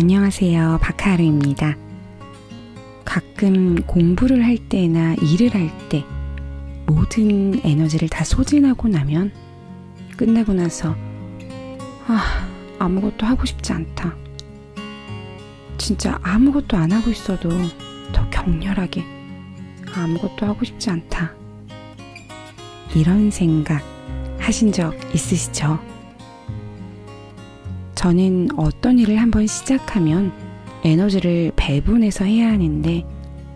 안녕하세요. 박하루입니다. 가끔 공부를 할 때나 일을 할 때 모든 에너지를 다 소진하고 나면 끝나고 나서 아무것도 하고 싶지 않다. 진짜 아무것도 안 하고 있어도 더 격렬하게 아무것도 하고 싶지 않다. 이런 생각 하신 적 있으시죠? 저는 어떤 일을 한번 시작하면 에너지를 배분해서 해야 하는데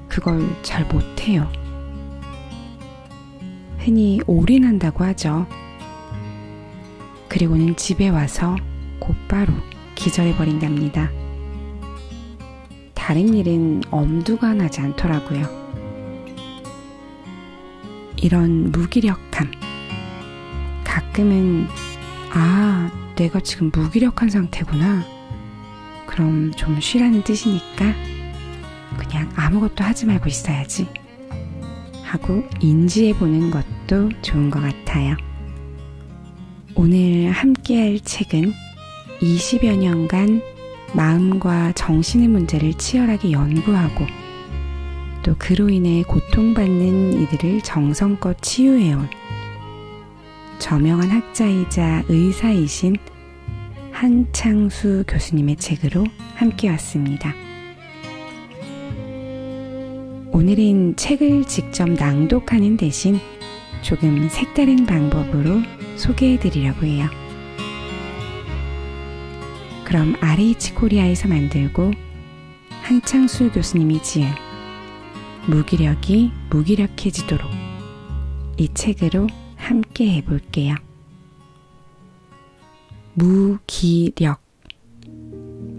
그걸 잘 못해요. 흔히 올인한다고 하죠. 그리고는 집에 와서 곧바로 기절해버린답니다. 다른 일은 엄두가 나지 않더라고요. 이런 무기력함. 가끔은 내가 지금 무기력한 상태구나. 그럼 좀 쉬라는 뜻이니까 그냥 아무것도 하지 말고 있어야지 하고 인지해보는 것도 좋은 것 같아요. 오늘 함께할 책은 20여 년간 마음과 정신의 문제를 치열하게 연구하고 또 그로 인해 고통받는 이들을 정성껏 치유해온 저명한 학자이자 의사이신 한창수 교수님의 책으로 함께 왔습니다. 오늘은 책을 직접 낭독하는 대신 조금 색다른 방법으로 소개해드리려고 해요. 그럼 RH 코리아에서 만들고 한창수 교수님이 지은 무기력이 무기력해지도록 이 책으로 함께 해볼게요.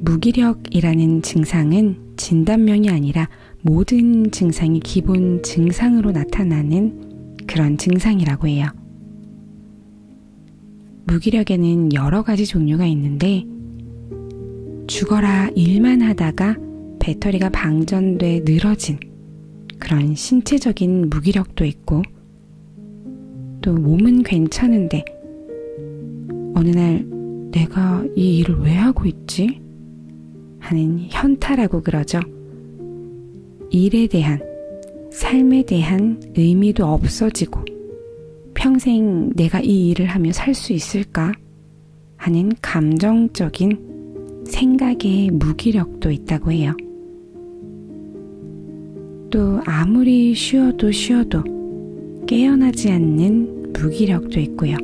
무기력이라는 증상은 진단명이 아니라 모든 증상이 기본 증상으로 나타나는 그런 증상이라고 해요. 무기력에는 여러 가지 종류가 있는데 죽어라 일만 하다가 배터리가 방전돼 늘어진 그런 신체적인 무기력도 있고 또 몸은 괜찮은데 어느 날 내가 이 일을 왜 하고 있지? 하는 현타라고 그러죠. 일에 대한, 삶에 대한 의미도 없어지고 평생 내가 이 일을 하며 살 수 있을까? 하는 감정적인 생각의 무기력도 있다고 해요. 또 아무리 쉬어도 깨어나지 않는 무기력도 있고요.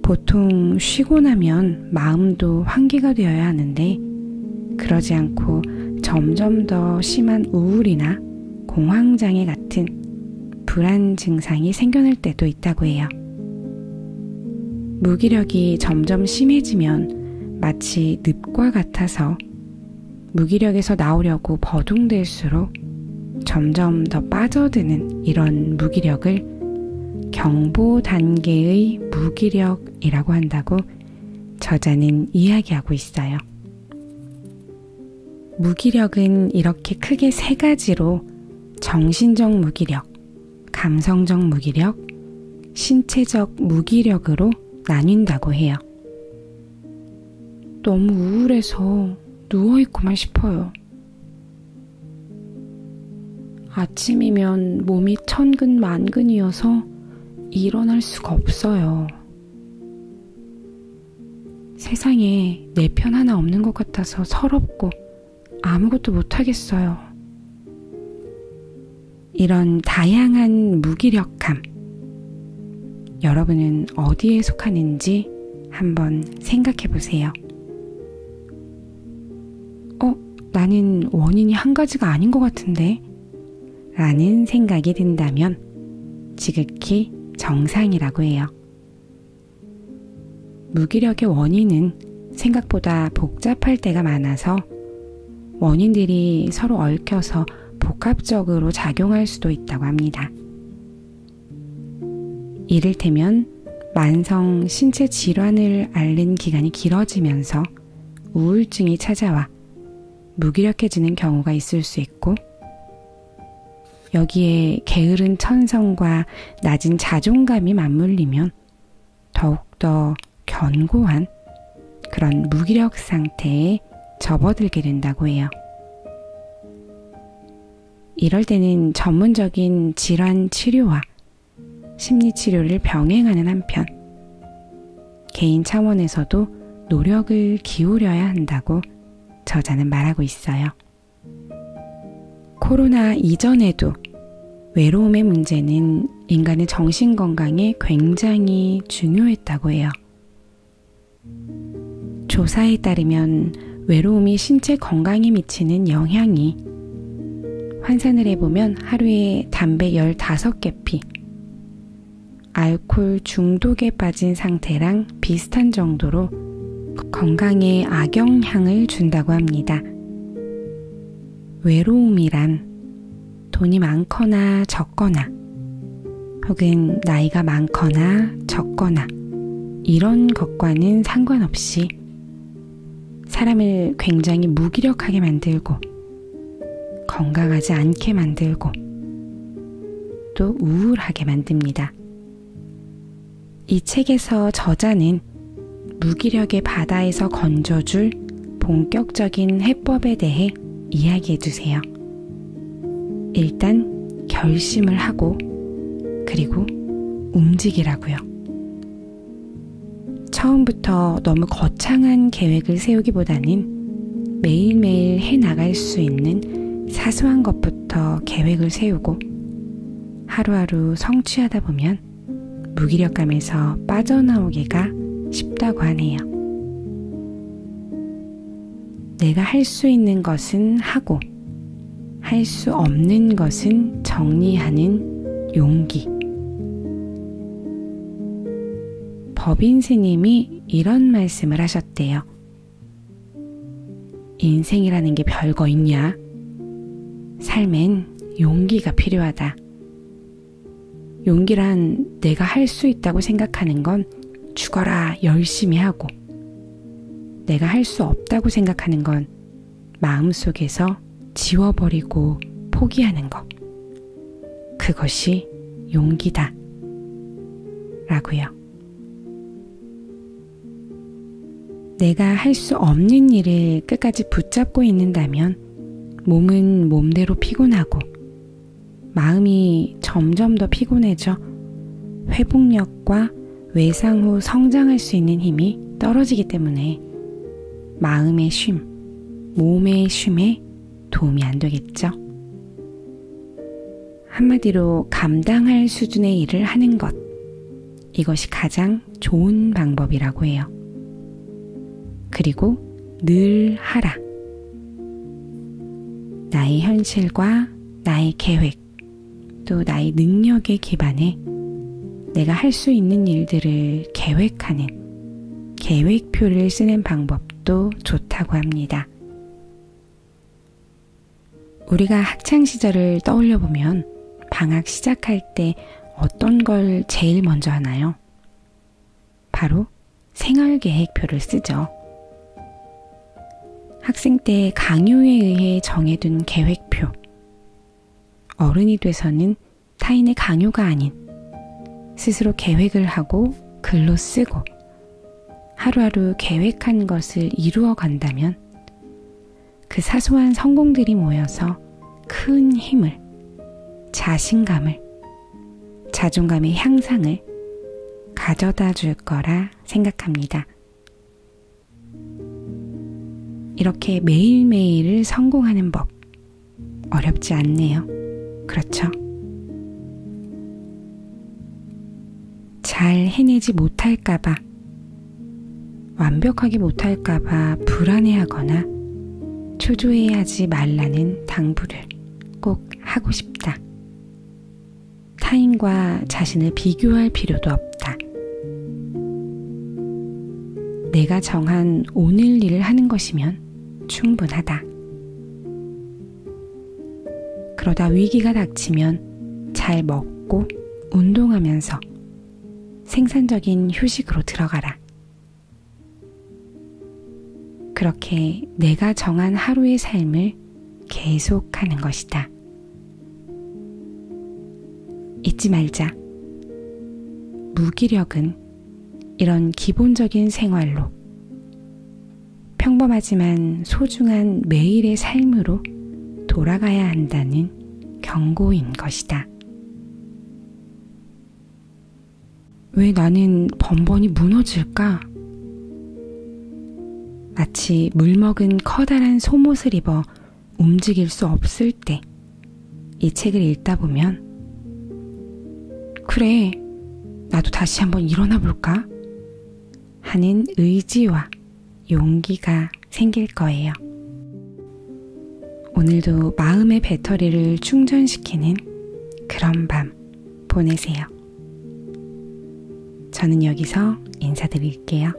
보통 쉬고 나면 마음도 환기가 되어야 하는데 그러지 않고 점점 더 심한 우울이나 공황장애 같은 불안 증상이 생겨날 때도 있다고 해요. 무기력이 점점 심해지면 마치 늪과 같아서 무기력에서 나오려고 버둥댈수록 점점 더 빠져드는 이런 무기력을 경보 단계의 무기력이라고 한다고 저자는 이야기하고 있어요. 무기력은 이렇게 크게 세 가지로 정신적 무기력, 감성적 무기력, 신체적 무기력으로 나뉜다고 해요. 너무 우울해서 누워있고만 싶어요. 아침이면 몸이 천근만근이어서 일어날 수가 없어요. 세상에 내 편 하나 없는 것 같아서 서럽고 아무것도 못하겠어요. 이런 다양한 무기력함, 여러분은 어디에 속하는지 한번 생각해 보세요. 나는 원인이 한 가지가 아닌 것 같은데? 라는 생각이 든다면 지극히 정상이라고 해요. 무기력의 원인은 생각보다 복잡할 때가 많아서 원인들이 서로 얽혀서 복합적으로 작용할 수도 있다고 합니다. 이를테면 만성 신체 질환을 앓는 기간이 길어지면서 우울증이 찾아와 무기력해지는 경우가 있을 수 있고 여기에 게으른 천성과 낮은 자존감이 맞물리면 더욱더 견고한 그런 무기력 상태에 접어들게 된다고 해요. 이럴 때는 전문적인 질환 치료와 심리 치료를 병행하는 한편 개인 차원에서도 노력을 기울여야 한다고 저자는 말하고 있어요. 코로나 이전에도 외로움의 문제는 인간의 정신 건강에 굉장히 중요했다고 해요. 조사에 따르면 외로움이 신체 건강에 미치는 영향이 환산을 해보면 하루에 담배 15개 피, 알코올 중독에 빠진 상태랑 비슷한 정도로 건강에 악영향을 준다고 합니다. 외로움이란 돈이 많거나 적거나 혹은 나이가 많거나 적거나 이런 것과는 상관없이 사람을 굉장히 무기력하게 만들고 건강하지 않게 만들고 또 우울하게 만듭니다. 이 책에서 저자는 무기력의 바다에서 건져줄 본격적인 해법에 대해 이야기해 주세요. 일단 결심을 하고 그리고 움직이라고요. 처음부터 너무 거창한 계획을 세우기보다는 매일매일 해나갈 수 있는 사소한 것부터 계획을 세우고 하루하루 성취하다 보면 무기력감에서 빠져나오기가 쉽다고 하네요. 내가 할 수 있는 것은 하고 할 수 없는 것은 정리하는 용기. 법인 스님이 이런 말씀을 하셨대요. 인생이라는 게 별거 있냐? 삶엔 용기가 필요하다. 용기란 내가 할 수 있다고 생각하는 건 죽어라 열심히 하고 내가 할 수 없다고 생각하는 건 마음속에서 지워버리고 포기하는 것. 그것이 용기다. 라고요. 내가 할 수 없는 일을 끝까지 붙잡고 있는다면 몸은 몸대로 피곤하고 마음이 점점 더 피곤해져 회복력과 외상 후 성장할 수 있는 힘이 떨어지기 때문에 마음의 쉼, 몸의 쉼에 도움이 안 되겠죠. 한마디로 감당할 수준의 일을 하는 것, 이것이 가장 좋은 방법이라고 해요. 그리고 늘 하라. 나의 현실과 나의 계획, 또 나의 능력에 기반해 내가 할 수 있는 일들을 계획하는 계획표를 쓰는 방법도 좋다고 합니다. 우리가 학창시절을 떠올려보면 방학 시작할 때 어떤 걸 제일 먼저 하나요? 바로 생활계획표를 쓰죠. 학생 때 강요에 의해 정해둔 계획표. 어른이 돼서는 타인의 강요가 아닌 스스로 계획을 하고 글로 쓰고 하루하루 계획한 것을 이루어 간다면 그 사소한 성공들이 모여서 큰 힘을, 자신감을, 자존감의 향상을 가져다 줄 거라 생각합니다. 이렇게 매일매일을 성공하는 법, 어렵지 않네요. 그렇죠? 잘 해내지 못할까봐, 완벽하게 못할까봐 불안해하거나 초조해하지 말라는 당부를 꼭 하고 싶다. 타인과 자신을 비교할 필요도 없다. 내가 정한 오늘 일을 하는 것이면 충분하다. 그러다 위기가 닥치면 잘 먹고 운동하면서 생산적인 휴식으로 들어가라. 그렇게 내가 정한 하루의 삶을 계속하는 것이다. 잊지 말자. 무기력은 이런 기본적인 생활로 평범하지만 소중한 매일의 삶으로 돌아가야 한다는 경고인 것이다. 왜 나는 번번이 무너질까? 마치 물먹은 커다란 속옷을 입어 움직일 수 없을 때 이 책을 읽다 보면 그래, 나도 다시 한번 일어나 볼까? 하는 의지와 용기가 생길 거예요. 오늘도 마음의 배터리를 충전시키는 그런 밤 보내세요. 저는 여기서 인사드릴게요.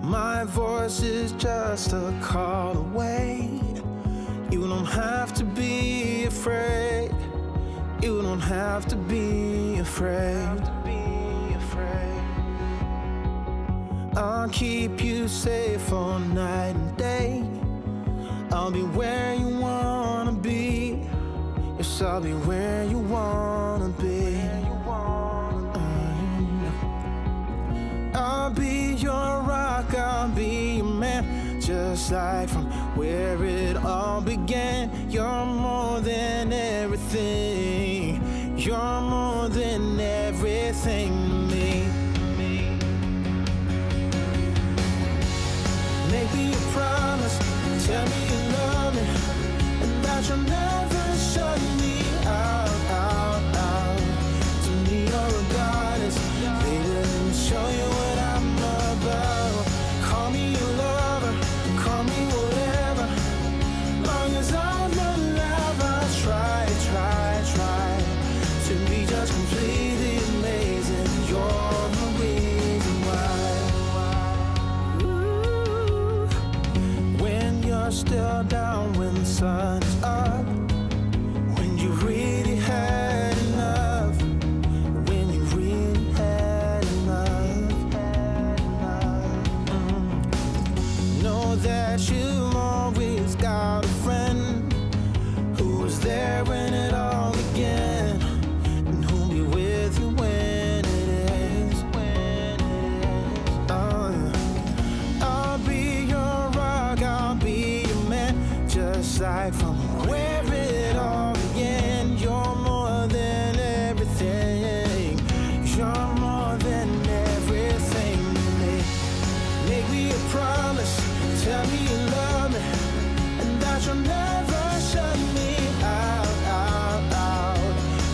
My voice is just a call away. You don't have to be afraid. You don't have to be afraid. I'll keep you safe all night and day. I'll be where you wanna be. Yes, I'll be where you wanna be. I'll be your rock, I'll be your man. Just like from where it all began. You're more than everything. You're more than everything to me. Make me a promise, tell me you love me, and that you'll never shut me out. To me you're a goddess, baby, let me show you what I'm about. Call me your lover, call me whatever, long as I'm alive. I'll try to be just completely amazing. You're the reason why. When you're still down, when the sun's up, when you really had enough, when you really had enough. Know that you've always got a friend who was there when it all began, and who'll be with you when it is. I'll be your rock, I'll be your man, just like from where it all began. You're more than everything. You're more than everything to me. Make me a promise, tell me you love me, and that you'll never shut me out.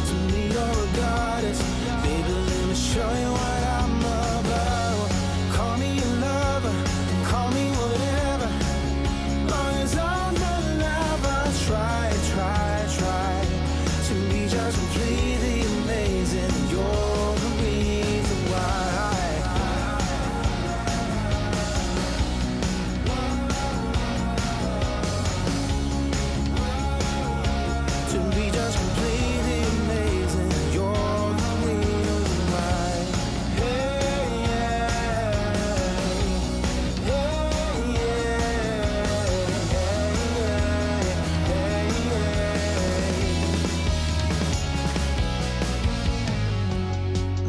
To me you're a goddess, baby, let me show you what I'm about. Call me your lover, call me whatever, long as I'm alive. I'll try to be just completely amazing. You're the reason why. To be just completely amazing. You're the reason why. Hey, yeah. Hey, yeah.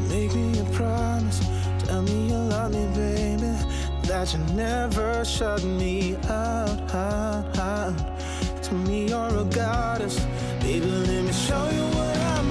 Make me a promise, tell me you love me, baby, that you never shut me out. To me you're a goddess, baby, let me show you what I'm